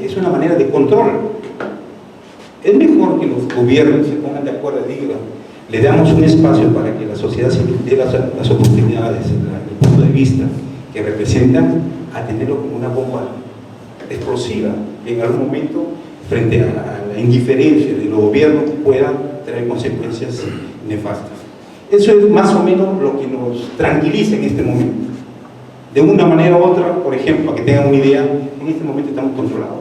es una manera de control. Es mejor que los gobiernos se pongan de acuerdo y digan, le damos un espacio para que la sociedad se dé las oportunidades, el punto de vista que representan, a tenerlo como una bomba explosiva, que en algún momento, frente a la indiferencia de los gobiernos, pueda traer consecuencias nefastas. Eso es más o menos lo que nos tranquiliza en este momento. De una manera u otra, por ejemplo, para que tengan una idea, en este momento estamos controlados.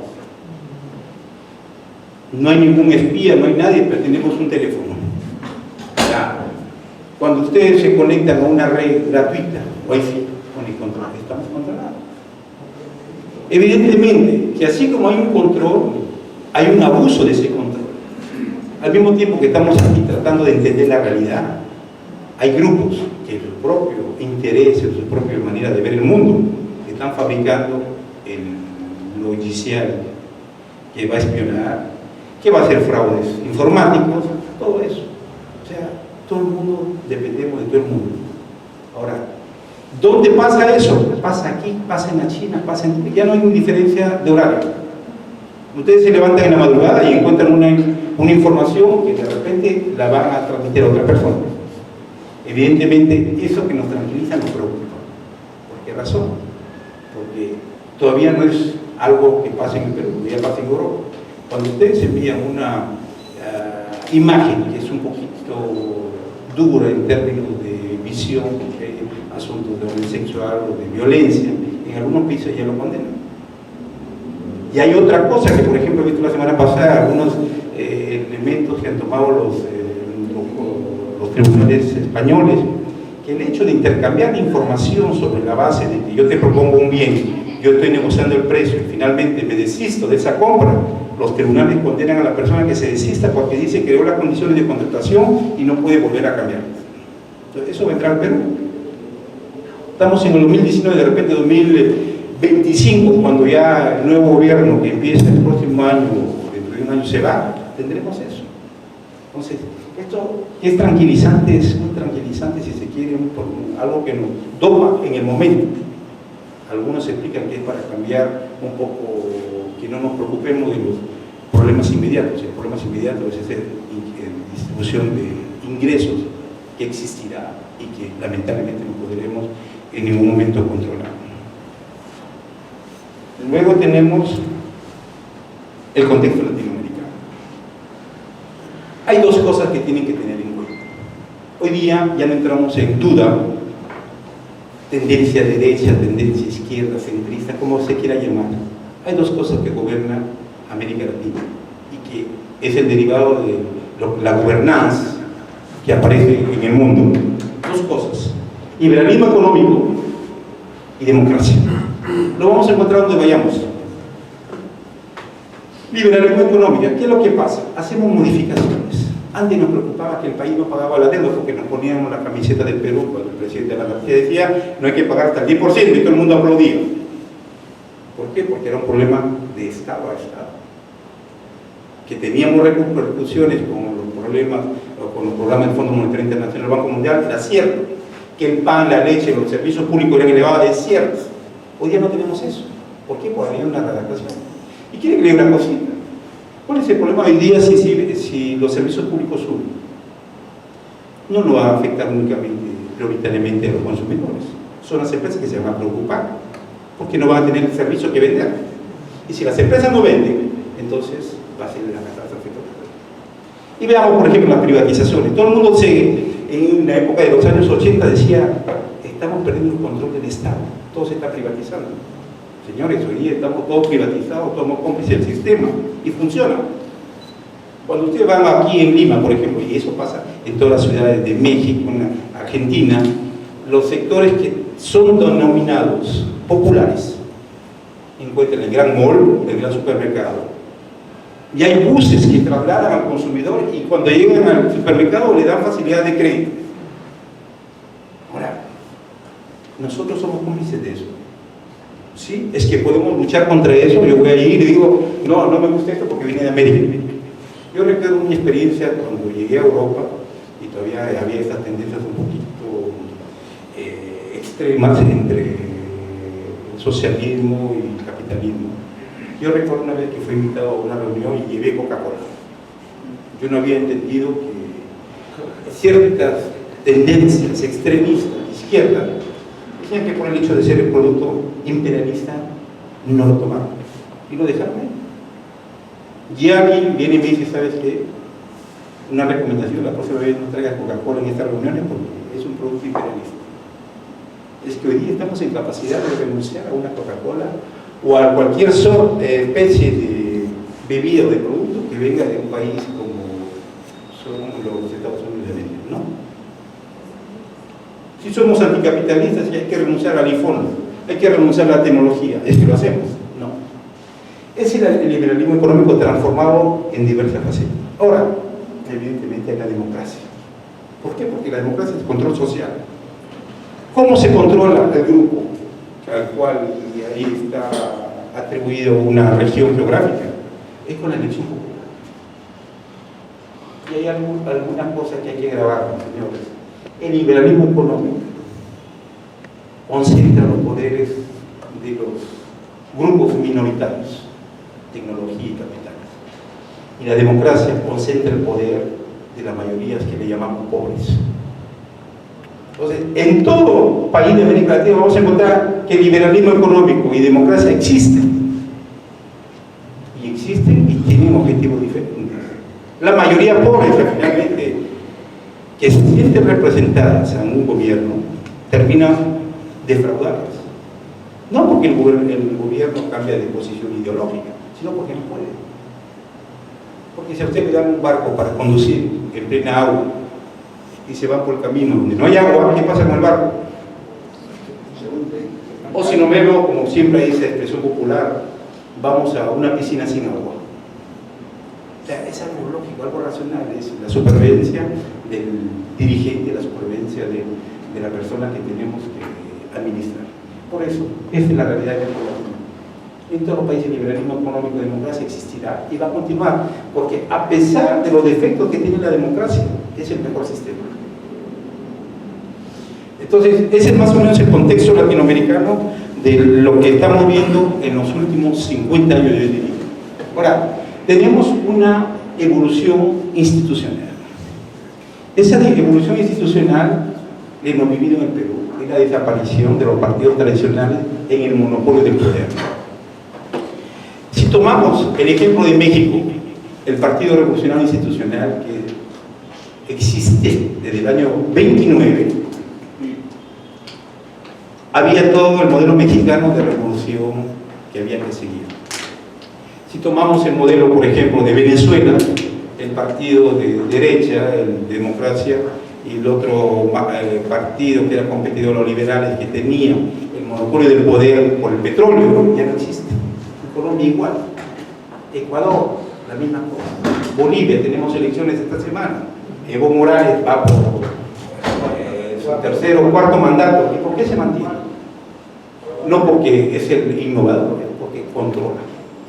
No hay ningún espía, no hay nadie, pero tenemos un teléfono. Cuando ustedes se conectan a una red gratuita, Wi-Fi, con el control, estamos controlados. Evidentemente que así como hay un control, hay un abuso de ese control. Al mismo tiempo que estamos aquí tratando de entender la realidad, hay grupos que en su propio interés, en su propia manera de ver el mundo, están fabricando el logicial que va a espionar, que va a hacer fraudes informáticos, todo eso. O sea, todo el mundo, dependemos de todo el mundo. Ahora, ¿dónde pasa eso? Pasa aquí, pasa en la China, pasa en... Ya no hay diferencia de horario. Ustedes se levantan en la madrugada y encuentran una información que de repente la van a transmitir a otra persona. Evidentemente, eso que nos tranquiliza nos preocupa. ¿Por qué razón? Porque todavía no es algo que pase en Perú, ya pasa en Europa. Cuando ustedes envían una imagen que es un poquito dura en términos de visión, porque hay asuntos de orden sexual o de violencia, en algunos países ya lo condenan. Y hay otra cosa que, por ejemplo, he visto la semana pasada, algunos elementos que han tomado los tribunales españoles, que el hecho de intercambiar información sobre la base de que yo te propongo un bien, yo estoy negociando el precio y finalmente me desisto de esa compra, los tribunales condenan a la persona que se desista porque dice que creó las condiciones de contratación y no puede volver a cambiar. Entonces, eso vendrá al Perú. Estamos en el 2019, de repente 2025, cuando ya el nuevo gobierno que empieza el próximo año, dentro de un año se va, tendremos eso. Entonces, esto es tranquilizante, es muy tranquilizante si se quiere, algo que nos dopa en el momento. Algunos explican que es para cambiar un poco, que no nos preocupemos de los problemas inmediatos. El problema inmediato es esa distribución de ingresos que existirá y que lamentablemente no podremos en ningún momento controlar. Luego tenemos el contexto latinoamericano. Hay dos cosas que tienen que tener en cuenta. Hoy día ya no entramos en duda, tendencia derecha, tendencia izquierda, centrista, como se quiera llamar. Hay dos cosas que gobiernan América Latina y que es el derivado de la gobernanza que aparece en el mundo. Dos cosas: liberalismo económico y democracia. Lo vamos a encontrar donde vayamos. Liberalismo económico, ¿qué es lo que pasa? Hacemos modificaciones. Antes nos preocupaba que el país no pagaba la deuda porque nos poníamos la camiseta del Perú cuando el presidente de la República decía no hay que pagar hasta el 10% y todo el mundo aplaudía. ¿Por qué? Porque era un problema de Estado a Estado. Que teníamos repercusiones con los problemas, con los programas del Fondo Monetario Internacional, el Banco Mundial, era cierto. Que el pan, la leche, los servicios públicos eran elevados, es cierto. Hoy día no tenemos eso. ¿Por qué? Porque había una redactación. Y quiere que le diga una cosita. ¿Cuál es el problema hoy día si los servicios públicos suben? No lo va a afectar únicamente, prioritariamente a los consumidores. Son las empresas que se van a preocupar porque no van a tener el servicio que vender. Y si las empresas no venden, entonces va a ser una catástrofe total. Y veamos, por ejemplo, las privatizaciones. Todo el mundo en la época de los años 80 decía, estamos perdiendo el control del Estado, todo se está privatizando. Señores, hoy día estamos todos privatizados, somos cómplices del sistema y funciona. Cuando ustedes van aquí en Lima, por ejemplo, y eso pasa en todas las ciudades de México, en Argentina, los sectores que son denominados populares, encuentran el gran mall, el gran supermercado, y hay buses que trasladan al consumidor y cuando llegan al supermercado le dan facilidad de crédito. Ahora, nosotros somos cómplices de eso. ¿Sí? Es que podemos luchar contra eso. Yo voy a ir y digo, no me gusta esto porque viene de América. Yo recuerdo mi experiencia cuando llegué a Europa y todavía había estas tendencias un poquito extremas entre el socialismo y el capitalismo. Yo recuerdo una vez que fui invitado a una reunión y llevé Coca-Cola. Yo no había entendido que ciertas tendencias extremistas de izquierda decían que por el hecho de ser el producto imperialista no lo tomaron y lo dejaron ahí. Y alguien viene y me dice, ¿sabes qué? Una recomendación, la próxima vez no traigas Coca-Cola en estas reuniones porque es un producto imperialista. Es que hoy día estamos en capacidad de renunciar a una Coca-Cola o a cualquier especie de bebida o de producto que venga de un país como son los Estados Unidos de América, ¿no? Si somos anticapitalistas y hay que renunciar al iPhone, hay que renunciar a la tecnología, es que lo hacemos, no. Es el liberalismo económico transformado en diversas facetas. Ahora, evidentemente hay la democracia. ¿Por qué? Porque la democracia es control social. ¿Cómo se controla el grupo al cual y ahí está atribuido una región geográfica? Es con la elección popular. Y hay algunas cosas que hay que grabar, señores. El liberalismo económico concentra los poderes de los grupos minoritarios, tecnología y capitales. Y la democracia concentra el poder de las mayorías que le llamamos pobres. Entonces, en todo país de América Latina vamos a encontrar que el liberalismo económico y democracia existen. Y existen y tienen objetivos diferentes. La mayoría pobre, finalmente, que se sienten representadas en un gobierno, terminan defraudadas. No porque el gobierno cambia de posición ideológica, sino porque no puede. Porque si a usted le dan un barco para conducir en plena agua y se va por el camino donde no hay agua, ¿qué pasa con el barco? O si no veo, como siempre dice la expresión popular, vamos a una piscina sin agua. O sea, es algo lógico, algo racional, es la supervivencia del dirigente, la supervivencia de la persona que tenemos que administrar. Por eso, esta es la realidad del pueblo. En todos los países el liberalismo económico y democracia existirá y va a continuar, porque a pesar de los defectos que tiene la democracia, es el mejor sistema. Entonces, ese es más o menos el contexto latinoamericano de lo que estamos viendo en los últimos 50 años, yo diría. Ahora, tenemos una evolución institucional. Esa evolución institucional la hemos vivido en el Perú, es la desaparición de los partidos tradicionales en el monopolio del poder. Si tomamos el ejemplo de México, el Partido Revolucionario Institucional que existe desde el año 29, había todo el modelo mexicano de revolución que había que seguir. Si tomamos el modelo, por ejemplo, de Venezuela, el partido de derecha, el Democracia, y el otro partido que era competidor de los liberales, que tenía el monopolio del poder por el petróleo, ya no existe. En Colombia igual. Ecuador, la misma cosa. Bolivia, tenemos elecciones esta semana. Evo Morales va por su tercer o cuarto mandato. ¿Y por qué se mantiene? No porque es el innovador, es porque controla.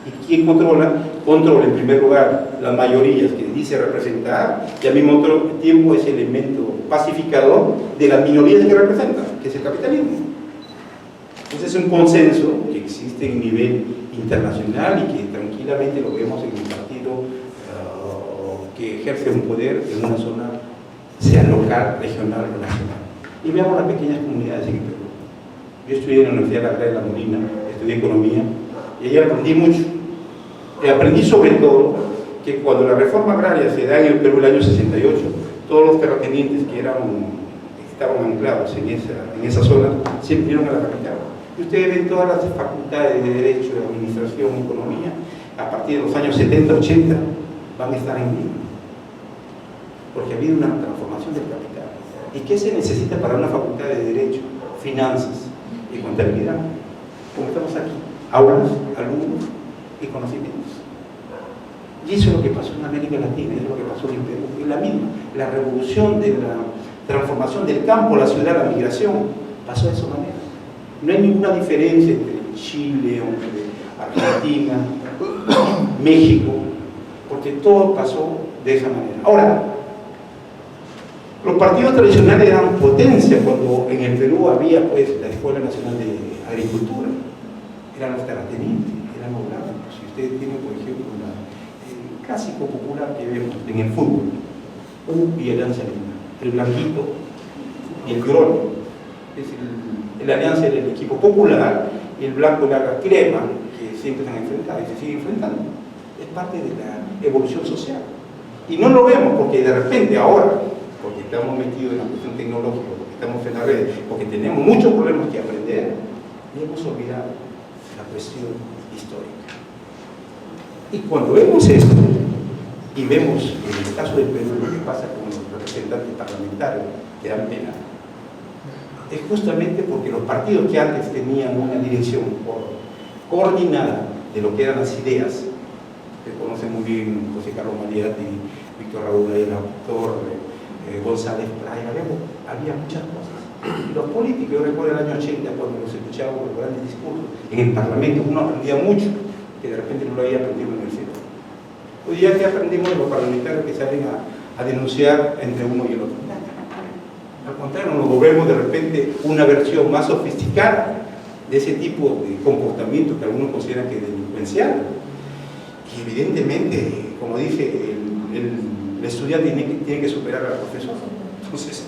¿Y quién controla? Controla en primer lugar las mayorías que dice representar y al mismo tiempo es elemento pacificador de las minorías que representa, que es el capitalismo. Entonces es un consenso que existe en nivel internacional y que tranquilamente lo vemos en un partido que ejerce un poder en una zona, sea local, regional o nacional. Y veamos las pequeñas comunidades en el Perú. Yo estudié en la Universidad Agraria de La Molina, estudié economía y ahí aprendí mucho. Y aprendí sobre todo que cuando la reforma agraria se da en el Perú el año 68, todos los terratenientes que estaban anclados en esa zona se vinieron a la capital. Y ustedes ven todas las facultades de Derecho, de Administración, Economía, a partir de los años 70, 80, van a estar en Lima. Porque ha habido una transformación del capital. ¿Y qué se necesita para una facultad de Derecho, Finanzas y Contabilidad? Como estamos aquí, aulas, alumnos y conocimientos. Y eso es lo que pasó en América Latina, es lo que pasó en Perú. Es la misma, la revolución de la transformación del campo a la ciudad, la migración, pasó de esa manera. No hay ninguna diferencia entre Chile, entre Argentina, México, porque todo pasó de esa manera. Ahora, los partidos tradicionales eran potencia cuando en el Perú había pues la Escuela Nacional de Agricultura, eran los terratenientes, éramos blancos. Si ustedes tienen, por ejemplo, el clásico popular que vemos en el fútbol, U y Alianza Lima, el blanquito y el grone, la Alianza era el equipo popular, y el blanco era la crema, que siempre están enfrentados y se siguen enfrentando. Es parte de la evolución social. Y no lo vemos porque de repente ahora, porque estamos metidos en la cuestión tecnológica, porque estamos en la red, porque tenemos muchos problemas que aprender, y hemos olvidado la cuestión histórica. Y cuando vemos esto, y vemos en el caso del Perú lo que pasa con los representantes parlamentarios que dan pena, es justamente porque los partidos que antes tenían una dirección coordinada de lo que eran las ideas, que conocen muy bien José Carlos Mariatti, Víctor Raúl, el autor González Playa, había muchas cosas. Y los políticos, yo recuerdo el año 80 cuando los escuchaba los grandes discursos en el Parlamento, uno aprendía mucho que de repente no lo había aprendido en el cielo. Hoy día que aprendimos de los parlamentarios que salen a denunciar entre uno y el otro. Al contrario, nos volvemos de repente una versión más sofisticada de ese tipo de comportamiento que algunos consideran que es delincuencial. Y evidentemente, como dice, el estudiante tiene que superar al profesor. Entonces,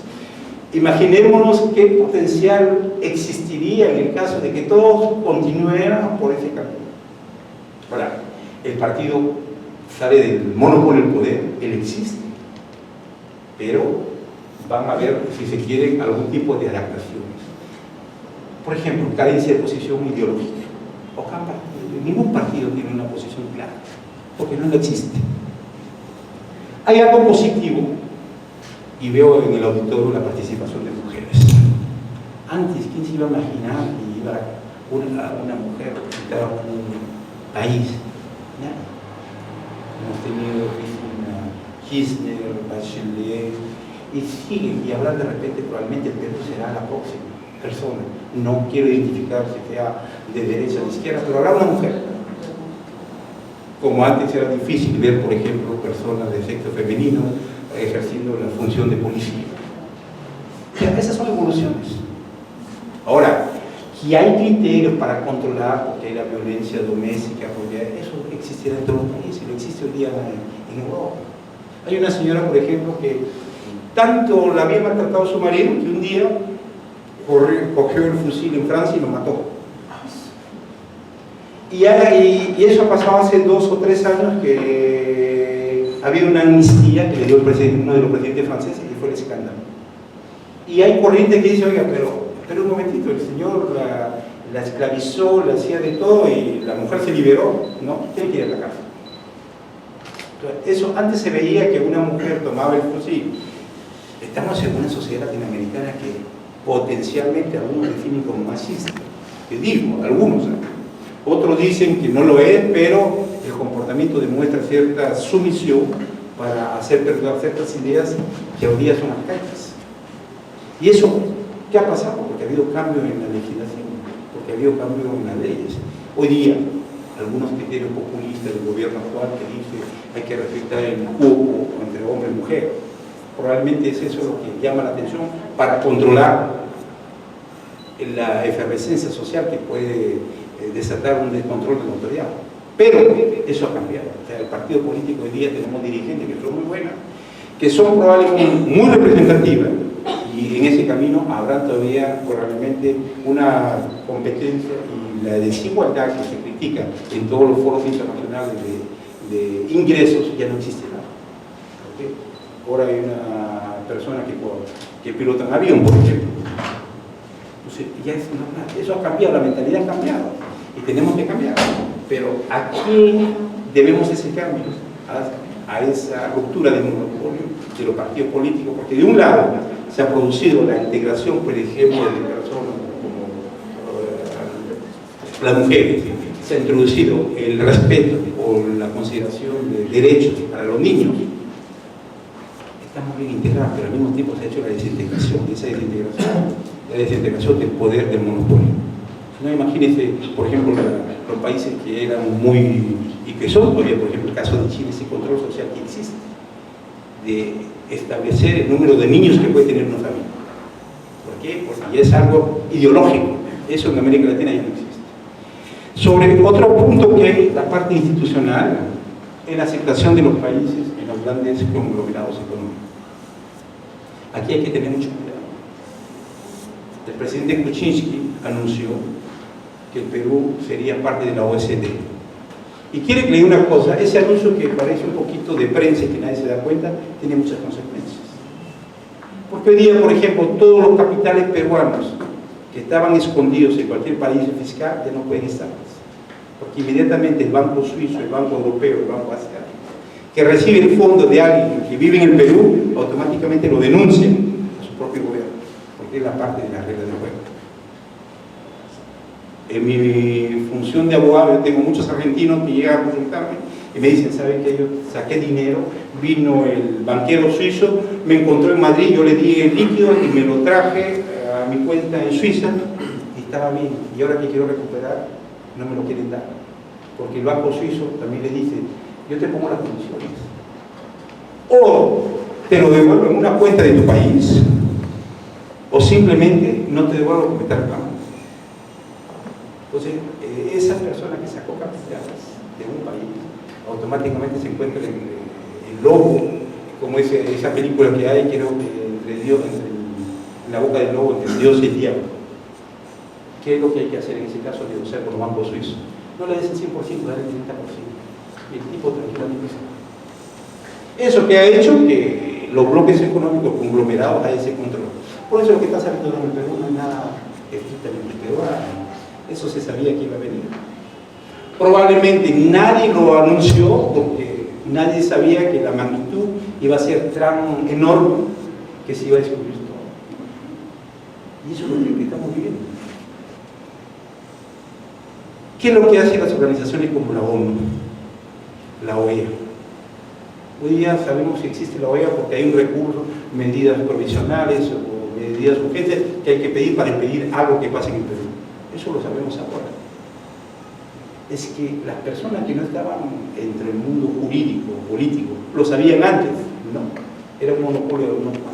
imaginémonos qué potencial existiría en el caso de que todos continuaran por ese camino. Ahora, el partido sale del monopolio del poder, él existe, pero van a ver, si se quieren, algún tipo de adaptaciones. Por ejemplo, carencia de posición ideológica. Ningún partido tiene una posición clara, porque no existe. Hay algo positivo, y veo en el auditorio la participación de mujeres. Antes, ¿quién se iba a imaginar que iba una mujer a representar a un país? Nada. Hemos tenido Cristina Kirchner, Bachelet, y siguen, y hablar de repente, probablemente el Perú será la próxima persona. No quiero identificar si sea de derecha o de izquierda, pero habrá una mujer. Como antes era difícil ver, por ejemplo, personas de sexo femenino ejerciendo la función de policía. O sea, esas son evoluciones. Ahora, que hay criterios para controlar, porque hay la violencia doméstica, porque eso existirá en todos los países, lo existe hoy día en Europa. Hay una señora, por ejemplo, que tanto la había maltratado su marido que un día cogió el fusil en Francia y lo mató. Y eso ha pasado hace 2 o 3 años, que había una amnistía que le dio uno de los presidentes franceses, que fue el escándalo. Y hay corrientes que dicen, oiga, pero un momentito, el señor la esclavizó, le hacía de todo y la mujer se liberó. No, tiene que ir a la cárcel. Entonces, eso antes se veía que una mujer tomaba el fusil. Estamos en una sociedad latinoamericana que potencialmente algunos definen como machista. Que digo, algunos. Otros dicen que no lo es, pero el comportamiento demuestra cierta sumisión para hacer perdurar ciertas ideas que hoy día son arcaicas. ¿Y eso qué ha pasado? Porque ha habido cambio en la legislación, porque ha habido cambio en las leyes. Hoy día, algunos criterios populistas del gobierno actual que dice hay que respetar el cupo entre hombre y mujer, probablemente es eso lo que llama la atención para controlar la efervescencia social que puede desatar un descontrol de la autoridad. Pero eso ha cambiado. O sea, el partido político hoy día tenemos dirigentes que son muy buenas, que son probablemente muy representativas, y en ese camino habrá todavía probablemente una competencia, y la desigualdad que se critica en todos los foros internacionales de ingresos ya no existe nada. ¿Okay? Ahora hay una persona que pilota un avión, por ejemplo. Entonces ya es normal. Eso ha cambiado, la mentalidad ha cambiado y tenemos que cambiar. Pero ¿a quién debemos ese cambio? A esa ruptura del monopolio de los partidos políticos, porque de un lado se ha producido la integración, por ejemplo, de personas como las mujeres, se ha introducido el respeto o la consideración de derechos para los niños. Estamos bien integrados, pero al mismo tiempo se ha hecho la desintegración, la desintegración del poder del monopolio. No, imagínense, por ejemplo, los países que eran muy, y que son todavía, por ejemplo, el caso de Chile, ese control social que existe, de establecer el número de niños que puede tener una familia. ¿Por qué? Porque ya es algo ideológico. Eso en América Latina ya no existe. Sobre otro punto que hay, la parte institucional, en la aceptación de los países en los grandes conglomerados económicos. Aquí hay que tener mucho cuidado. El presidente Kuczynski anunció que el Perú sería parte de la OECD. Y quiere que le diga una cosa, ese anuncio que parece un poquito de prensa y que nadie se da cuenta, tiene muchas consecuencias. Porque hoy día, por ejemplo, todos los capitales peruanos que estaban escondidos en cualquier país fiscal ya no pueden estar más. Porque inmediatamente el Banco Suizo, el Banco Europeo, el Banco Asiático, que recibe el fondo de alguien que vive en el Perú, automáticamente lo denuncian a su propio gobierno, porque es la parte de la regla del juego. En mi función de abogado, yo tengo muchos argentinos que llegan a consultarme y me dicen, ¿saben qué? Yo saqué dinero, vino el banquero suizo, me encontró en Madrid, yo le di el líquido y me lo traje a mi cuenta en Suiza y estaba bien, y ahora que quiero recuperar no me lo quieren dar, porque el banco suizo también le dice, yo te pongo las condiciones, o te lo devuelvo en una cuenta de tu país, o simplemente no te devuelvo porque está reclamando. Entonces, esa persona que sacó capitales de un país, automáticamente se encuentra en el lobo, como esa película que hay, creo que en la boca del lobo, entre Dios y el diablo. ¿Qué es lo que hay que hacer en ese caso? Negociar con los bancos suizos. No le des el 100%, dale el 30%. Y el tipo tranquilamente se va. Eso que ha hecho que los bloques económicos conglomerados haya ese control. Por eso lo que está saliendo en el Perú no es nada estrictamente peruano. Eso se sabía que iba a venir. Probablemente nadie lo anunció porque nadie sabía que la magnitud iba a ser tan enorme que se iba a descubrir todo. Y eso es lo que estamos viviendo. ¿Qué es lo que hacen las organizaciones como la ONU, la OEA? Hoy día sabemos que existe la OEA porque hay un recurso, medidas provisionales o medidas urgentes que hay que pedir para impedir algo que pase en el Perú. Eso lo sabemos ahora. Es que las personas que no estaban entre el mundo jurídico, político, lo sabían antes, no. Era un monopolio de unos cuantos.